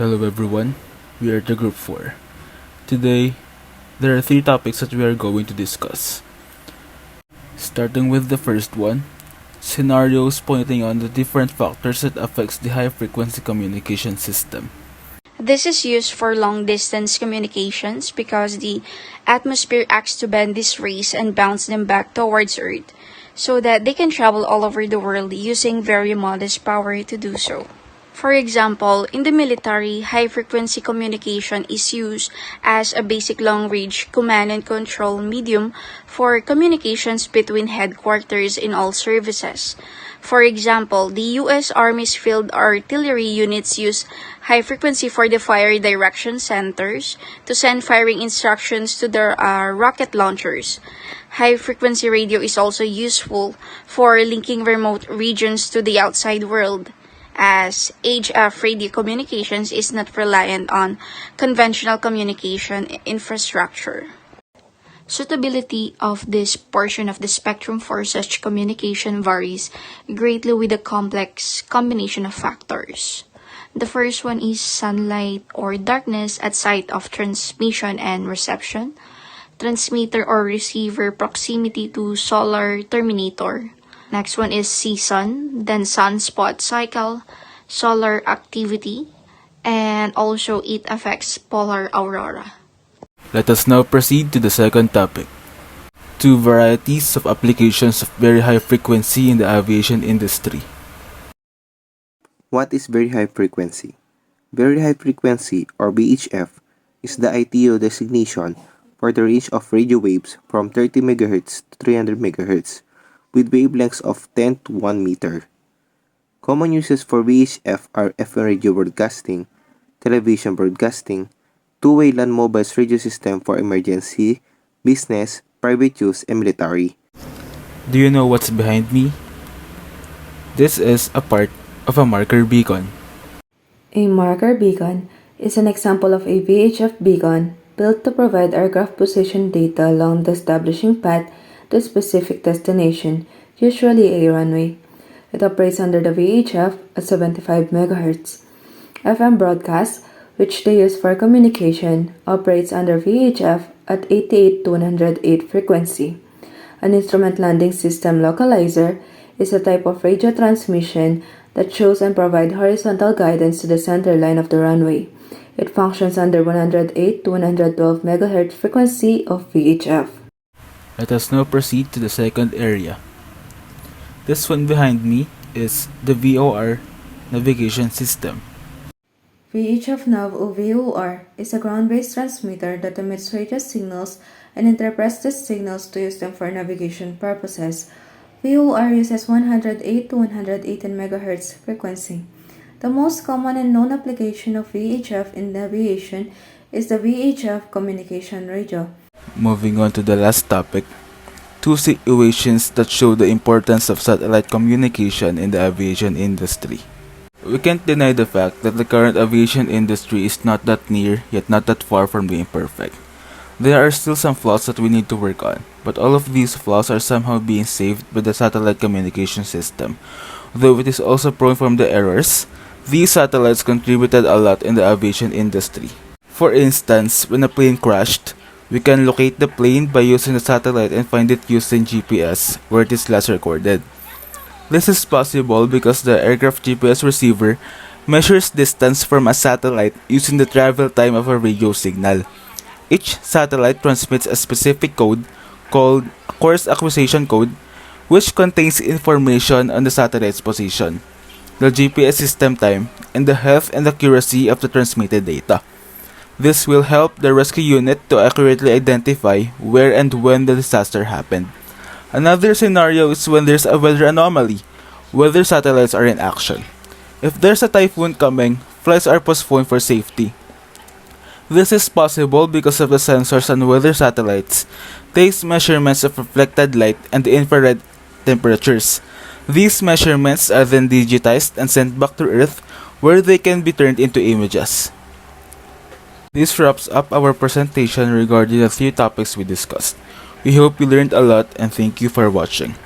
Hello everyone, we are the group 4. Today, there are 3 topics that we are going to discuss. Starting with the first one, scenarios pointing on the different factors that affects the high frequency communication system. This is used for long-distance communications because the atmosphere acts to bend these rays and bounce them back towards Earth so that they can travel all over the world using very modest power to do so. For example, in the military, high-frequency communication is used as a basic long-range command and control medium for communications between headquarters in all services. For example, the U.S. Army's field artillery units use high frequency for the fire direction centers to send firing instructions to their rocket launchers. High frequency radio is also useful for linking remote regions to the outside world, as HF radio communications is not reliant on conventional communication infrastructure. Suitability of this portion of the spectrum for such communication varies greatly with a complex combination of factors. The first one is sunlight or darkness at site of transmission and reception, transmitter or receiver proximity to solar terminator. Next one is season, then sunspot cycle, solar activity, and also it affects polar aurora. Let us now proceed to the second topic. 2 varieties of applications of very high frequency in the aviation industry. What is very high frequency? Very high frequency, or VHF, is the ITU designation for the range of radio waves from 30 MHz to 300 MHz, with wavelengths of 10 to 1 meter. Common uses for VHF are FM radio broadcasting, television broadcasting, two-way land mobile radio system for emergency, business, private use, and military. Do you know what's behind me? This is a part of a marker beacon. A marker beacon is an example of a VHF beacon built to provide aircraft position data along the establishing path to a specific destination, usually a runway. It operates under the VHF at 75 MHz. FM broadcast, which they use for communication, operates under VHF at 88 to 108 frequency. An instrument landing system localizer is a type of radio transmission that shows and provides horizontal guidance to the center line of the runway. It functions under 108 to 112 MHz frequency of VHF. Let us now proceed to the second area. This one behind me is the VOR navigation system. VHF nav or VOR is a ground-based transmitter that emits radio signals and interprets these signals to use them for navigation purposes. VOR uses 108 to 118 MHz frequency. The most common and known application of VHF in aviation is the VHF communication radio. Moving on to the last topic, 2 situations that show the importance of satellite communication in the aviation industry. We can't deny the fact that the current aviation industry is not that near yet not that far from being perfect. There are still some flaws that we need to work on, but all of these flaws are somehow being saved by the satellite communication system. Though it is also prone from the errors, these satellites contributed a lot in the aviation industry. For instance, when a plane crashed, we can locate the plane by using the satellite and find it using GPS where it is last recorded. This is possible because the aircraft GPS receiver measures distance from a satellite using the travel time of a radio signal. Each satellite transmits a specific code called course acquisition code, which contains information on the satellite's position, the GPS system time, and the health and accuracy of the transmitted data. This will help the rescue unit to accurately identify where and when the disaster happened. Another scenario is when there's a weather anomaly. Weather satellites are in action. If there's a typhoon coming, flights are postponed for safety. This is possible because of the sensors on weather satellites takes measurements of reflected light and the infrared temperatures. These measurements are then digitized and sent back to Earth where they can be turned into images. This wraps up our presentation regarding the 3 topics we discussed. We hope you learned a lot and thank you for watching.